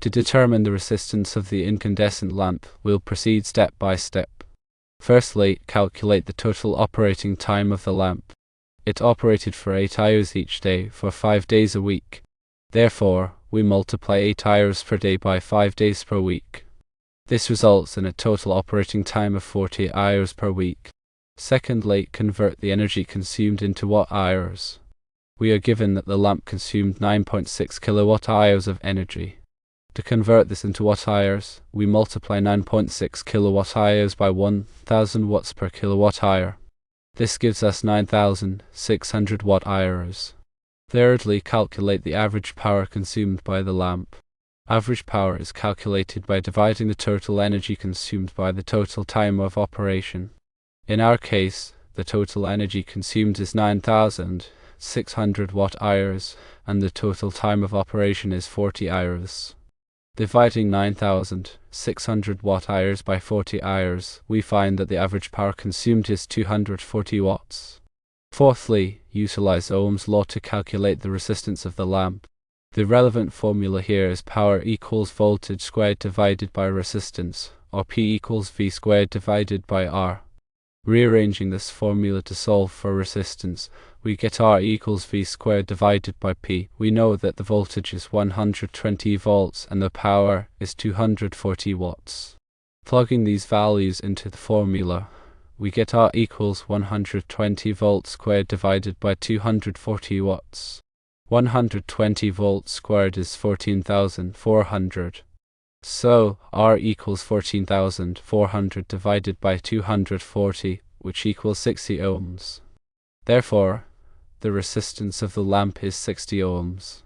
To determine the resistance of the incandescent lamp, we'll proceed step by step. Firstly, calculate the total operating time of the lamp. It operated for 8 hours each day for 5 days a week. Therefore, we multiply 8 hours per day by 5 days per week. This results in a total operating time of 40 hours per week. Secondly, convert the energy consumed into watt-hours. We are given that the lamp consumed 9.6 kilowatt-hours of energy. To convert this into watt-hours, we multiply 9.6 kilowatt-hours by 1000 watts per kilowatt-hour. This gives us 9600 watt-hours. Thirdly, calculate the average power consumed by the lamp. Average power is calculated by dividing the total energy consumed by the total time of operation. In our case, the total energy consumed is 9600 watt-hours, and the total time of operation is 40 hours. Dividing 9600 watt-hours by 40 hours, we find that the average power consumed is 240 watts. Fourthly, utilize Ohm's law to calculate the resistance of the lamp. The relevant formula here is power equals voltage squared divided by resistance, or P equals V squared divided by R. Rearranging this formula to solve for resistance, we get R equals V squared divided by P. We know that the voltage is 120 volts and the power is 240 watts. Plugging these values into the formula, we get R equals 120 volts squared divided by 240 watts. 120 volts squared is 14,400. So, R equals 14,400 divided by 240, which equals 60 ohms. Therefore, the resistance of the lamp is 60 ohms.